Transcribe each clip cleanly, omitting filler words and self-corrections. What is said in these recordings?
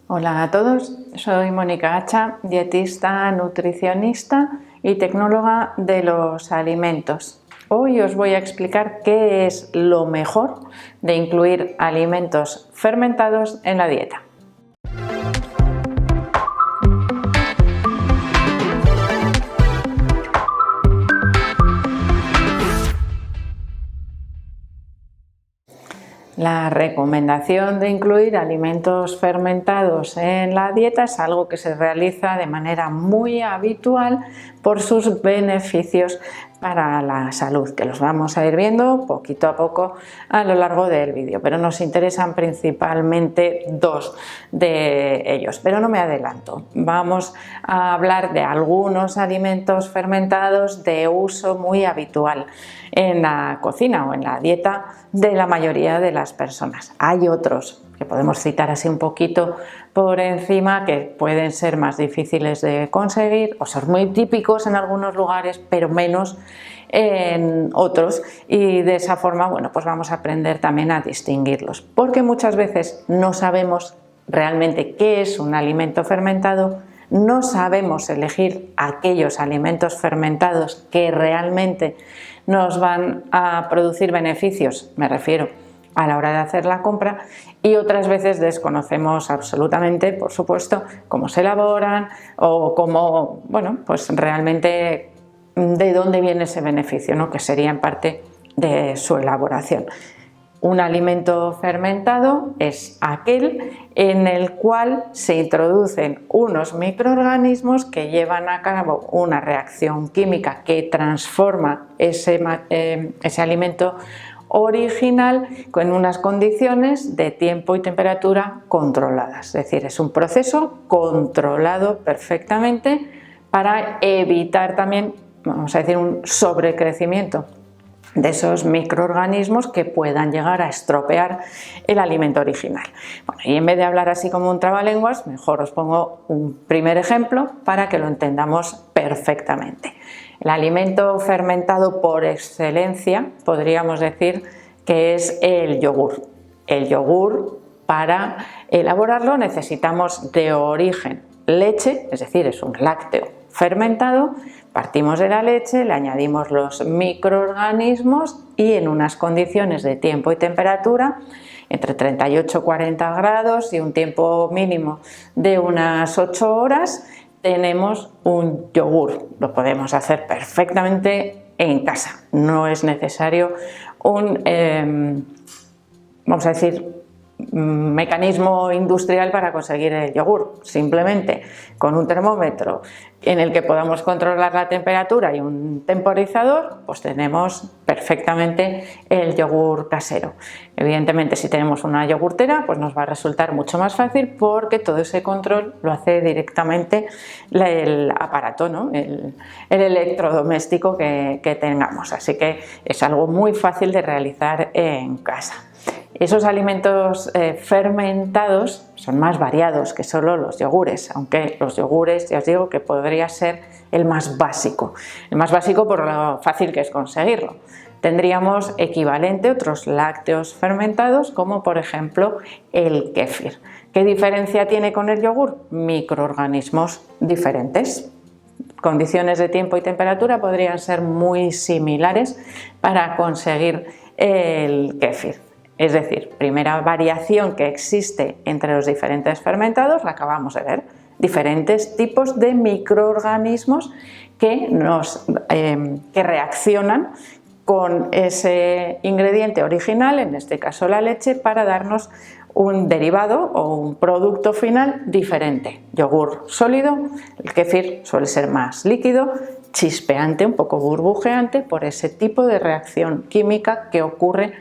Hola a todos, soy Mónica Hacha, dietista, nutricionista y tecnóloga de los alimentos. Hoy os voy a explicar qué es lo mejor de incluir alimentos fermentados en la dieta. La recomendación de incluir alimentos fermentados en la dieta es algo que se realiza de manera muy habitual por sus beneficios para la salud, que los vamos a ir viendo poquito a poco a lo largo del vídeo, pero nos interesan principalmente dos de ellos, pero no me adelanto. Vamos a hablar de algunos alimentos fermentados de uso muy habitual en la cocina o en la dieta de la mayoría de las personas. Hay otros que podemos citar así un poquito por encima que pueden ser más difíciles de conseguir o ser muy típicos en algunos lugares pero menos en otros, y de esa forma pues vamos a aprender también a distinguirlos, porque muchas veces no sabemos realmente qué es un alimento fermentado, no sabemos elegir aquellos alimentos fermentados que realmente nos van a producir beneficios, me refiero a la hora de hacer la compra, y otras veces desconocemos absolutamente, por supuesto, cómo se elaboran o cómo, pues realmente de dónde viene ese beneficio, ¿no? Que sería en parte de su elaboración. Un alimento fermentado es aquel en el cual se introducen unos microorganismos que llevan a cabo una reacción química que transforma ese alimento original con unas condiciones de tiempo y temperatura controladas. Es decir, es un proceso controlado perfectamente para evitar también, vamos a decir, un sobrecrecimiento de esos microorganismos que puedan llegar a estropear el alimento original. Y en vez de hablar así como un trabalenguas, mejor os pongo un primer ejemplo para que lo entendamos perfectamente. El alimento fermentado por excelencia podríamos decir que es el yogur. El yogur, para elaborarlo necesitamos de origen leche, es decir, es un lácteo fermentado. Partimos de la leche, le añadimos los microorganismos y en unas condiciones de tiempo y temperatura entre 38 y 40 grados y un tiempo mínimo de unas 8 horas tenemos un yogur. Lo podemos hacer perfectamente en casa, no es necesario un, vamos a decir, mecanismo industrial para conseguir el yogur. Simplemente con un termómetro en el que podamos controlar la temperatura y un temporizador, pues tenemos perfectamente el yogur casero. Evidentemente, si tenemos una yogurtera, pues nos va a resultar mucho más fácil porque todo ese control lo hace directamente el aparato, ¿no? el electrodoméstico que tengamos. Así que es algo muy fácil de realizar en casa. Esos alimentos fermentados son más variados que solo los yogures, aunque los yogures ya os digo que podría ser el más básico por lo fácil que es conseguirlo. Tendríamos equivalente otros lácteos fermentados como por ejemplo el kéfir. ¿Qué diferencia tiene con el yogur? Microorganismos diferentes. Condiciones de tiempo y temperatura podrían ser muy similares para conseguir el kéfir. Es decir, primera variación que existe entre los diferentes fermentados, la acabamos de ver, diferentes tipos de microorganismos que reaccionan con ese ingrediente original, en este caso la leche, para darnos un derivado o un producto final diferente. Yogur sólido, el kéfir suele ser más líquido, chispeante, un poco burbujeante por ese tipo de reacción química que ocurre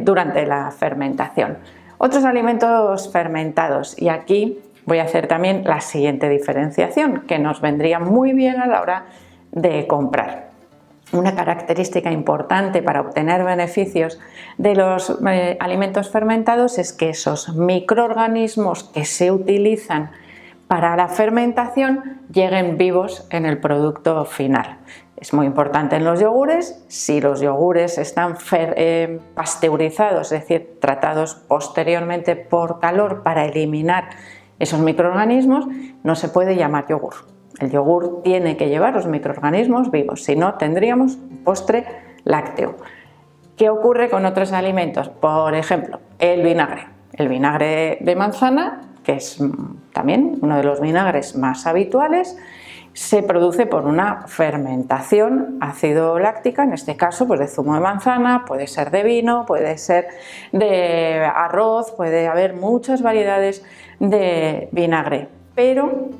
durante la fermentación. Otros alimentos fermentados, y aquí voy a hacer también la siguiente diferenciación que nos vendría muy bien a la hora de comprar. Una característica importante para obtener beneficios de los alimentos fermentados es que esos microorganismos que se utilizan para la fermentación lleguen vivos en el producto final. Es muy importante en los yogures. Si los yogures están pasteurizados, es decir, tratados posteriormente por calor para eliminar esos microorganismos, no se puede llamar yogur. El yogur tiene que llevar los microorganismos vivos, si no tendríamos un postre lácteo. ¿Qué ocurre con otros alimentos? Por ejemplo, el vinagre. El vinagre de manzana, que es también uno de los vinagres más habituales, se produce por una fermentación ácido-láctica, en este caso pues de zumo de manzana, puede ser de vino, puede ser de arroz, puede haber muchas variedades de vinagre, pero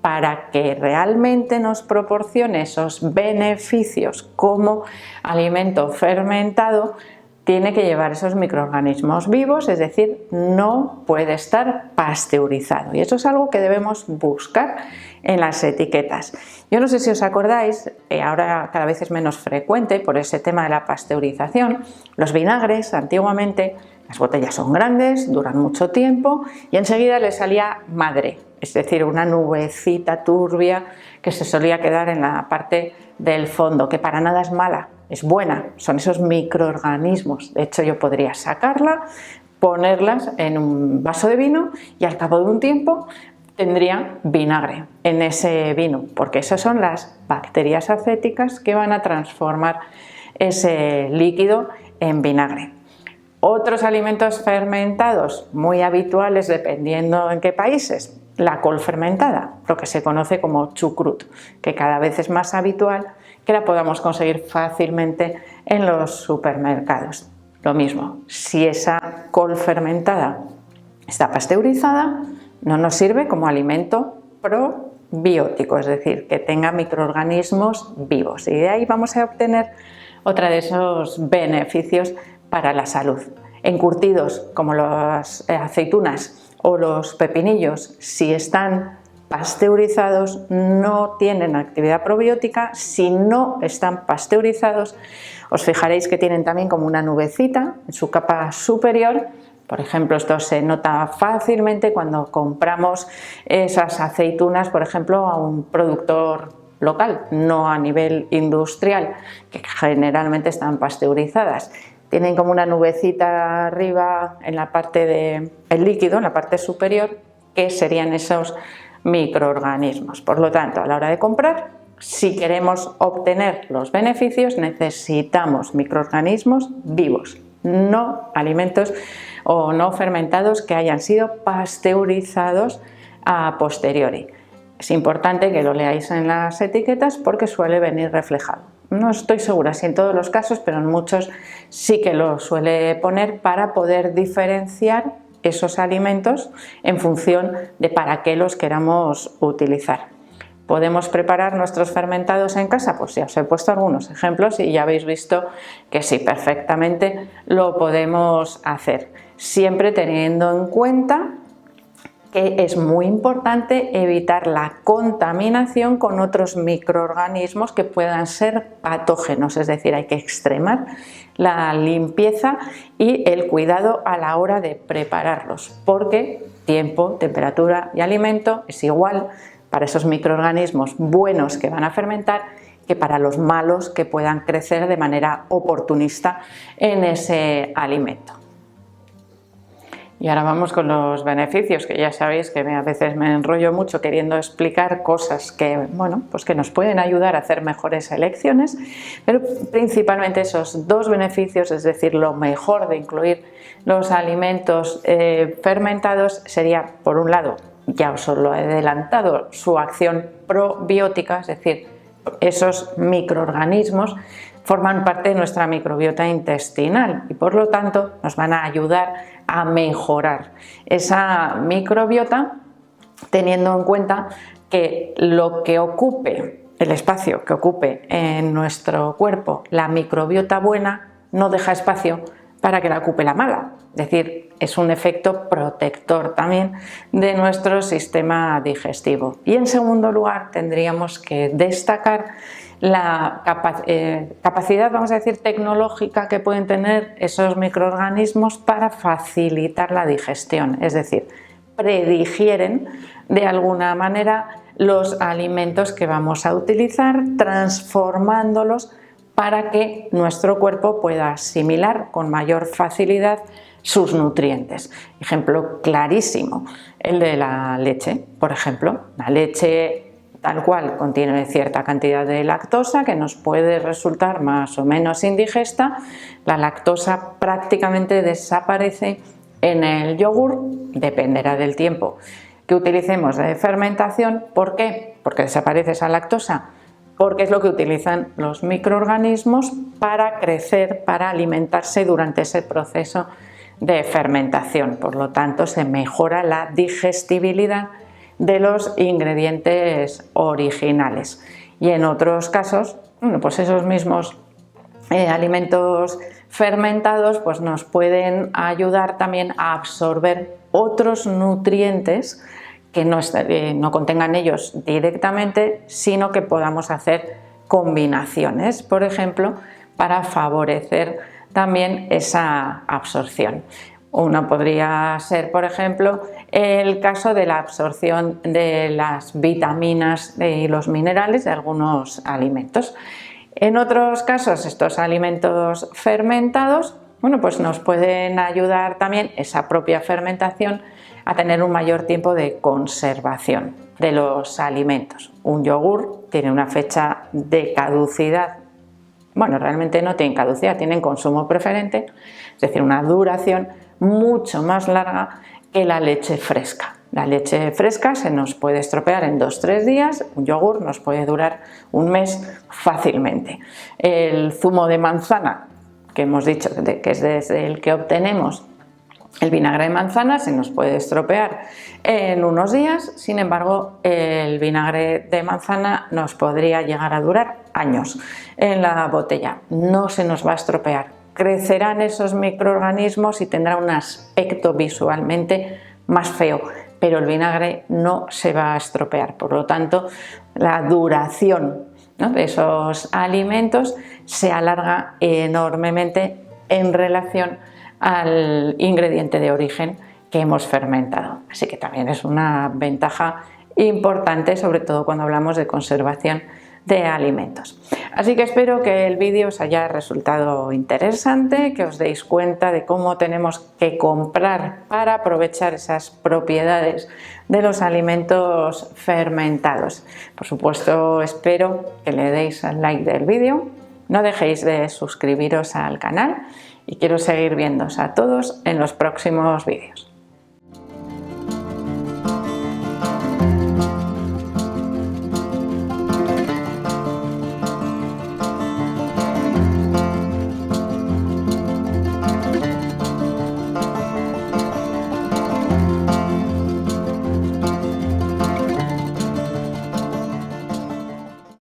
para que realmente nos proporcione esos beneficios como alimento fermentado, tiene que llevar esos microorganismos vivos, es decir, no puede estar pasteurizado. Y eso es algo que debemos buscar en las etiquetas. Yo no sé si os acordáis, ahora cada vez es menos frecuente por ese tema de la pasteurización, los vinagres antiguamente, las botellas son grandes, duran mucho tiempo y enseguida les salía madre, es decir, una nubecita turbia que se solía quedar en la parte del fondo, que para nada es mala, es buena, son esos microorganismos. De hecho, yo podría sacarla, ponerlas en un vaso de vino y al cabo de un tiempo tendría vinagre en ese vino, porque esas son las bacterias acéticas que van a transformar ese líquido en vinagre. Otros alimentos fermentados muy habituales dependiendo en qué países, la col fermentada, lo que se conoce como chucrut, que cada vez es más habitual que la podamos conseguir fácilmente en los supermercados. Lo mismo, si esa col fermentada está pasteurizada, no nos sirve como alimento probiótico, es decir, que tenga microorganismos vivos, y de ahí vamos a obtener otra de esos beneficios para la salud. Encurtidos como las aceitunas o los pepinillos, si están pasteurizados, no tienen actividad probiótica. Si no están pasteurizados, os fijaréis que tienen también como una nubecita en su capa superior. Por ejemplo, esto se nota fácilmente cuando compramos esas aceitunas, por ejemplo, a un productor local, no a nivel industrial, que generalmente están pasteurizadas. Tienen como una nubecita arriba en la parte del líquido, en la parte superior, que serían esos microorganismos. Por lo tanto, a la hora de comprar, si queremos obtener los beneficios, necesitamos microorganismos vivos, no alimentos o no fermentados que hayan sido pasteurizados a posteriori. Es importante que lo leáis en las etiquetas porque suele venir reflejado. No estoy segura si en todos los casos, pero en muchos sí que lo suele poner para poder diferenciar esos alimentos en función de para qué los queramos utilizar. ¿Podemos preparar nuestros fermentados en casa? Pues ya os he puesto algunos ejemplos y ya habéis visto que sí, perfectamente lo podemos hacer. Siempre teniendo en cuenta que es muy importante evitar la contaminación con otros microorganismos que puedan ser patógenos, es decir, hay que extremar la limpieza y el cuidado a la hora de prepararlos, porque tiempo, temperatura y alimento es igual para esos microorganismos buenos que van a fermentar que para los malos que puedan crecer de manera oportunista en ese alimento. Y ahora vamos con los beneficios, que ya sabéis que a veces me enrollo mucho queriendo explicar cosas que, bueno, pues que nos pueden ayudar a hacer mejores elecciones, pero principalmente esos dos beneficios, es decir, lo mejor de incluir los alimentos fermentados sería, por un lado, ya os lo he adelantado, su acción probiótica, es decir, esos microorganismos forman parte de nuestra microbiota intestinal y por lo tanto nos van a ayudar a mejorar esa microbiota, teniendo en cuenta que lo que ocupe, el espacio que ocupe en nuestro cuerpo la microbiota buena no deja espacio para que la ocupe la mala, es decir, es un efecto protector también de nuestro sistema digestivo. Y en segundo lugar tendríamos que destacar la capacidad, vamos a decir, tecnológica que pueden tener esos microorganismos para facilitar la digestión, es decir, predigieren de alguna manera los alimentos que vamos a utilizar, transformándolos para que nuestro cuerpo pueda asimilar con mayor facilidad sus nutrientes. Ejemplo clarísimo, el de la leche, por ejemplo. La leche tal cual contiene cierta cantidad de lactosa que nos puede resultar más o menos indigesta. La lactosa prácticamente desaparece en el yogur, dependerá del tiempo que utilicemos de fermentación. ¿Por qué? Porque desaparece esa lactosa, porque es lo que utilizan los microorganismos para crecer, para alimentarse durante ese proceso de fermentación. Por lo tanto, se mejora la digestibilidad de los ingredientes originales. Y en otros casos, bueno, pues esos mismos alimentos fermentados pues nos pueden ayudar también a absorber otros nutrientes que no contengan ellos directamente, sino que podamos hacer combinaciones, por ejemplo, para favorecer también esa absorción. Uno podría ser, por ejemplo, el caso de la absorción de las vitaminas y los minerales de algunos alimentos. En otros casos, estos alimentos fermentados, bueno, pues nos pueden ayudar también esa propia fermentación a tener un mayor tiempo de conservación de los alimentos. Un yogur tiene una fecha de caducidad, bueno, realmente no tienen caducidad, tienen consumo preferente, es decir, una duración mucho más larga que la leche fresca. La leche fresca se nos puede estropear en 2-3 días, un yogur nos puede durar un mes fácilmente. El zumo de manzana, que hemos dicho que es desde el que obtenemos el vinagre de manzana, se nos puede estropear en unos días. Sin embargo, el vinagre de manzana nos podría llegar a durar años en la botella. No se nos va a estropear. Crecerán esos microorganismos y tendrá un aspecto visualmente más feo, pero el vinagre no se va a estropear. Por lo tanto, la duración, ¿no?, de esos alimentos se alarga enormemente en relación al ingrediente de origen que hemos fermentado. Así que también es una ventaja importante, sobre todo cuando hablamos de conservación de alimentos. Así que espero que el vídeo os haya resultado interesante, que os deis cuenta de cómo tenemos que comprar para aprovechar esas propiedades de los alimentos fermentados. Por supuesto, espero que le deis al like del vídeo, no dejéis de suscribiros al canal y quiero seguir viéndoos a todos en los próximos vídeos.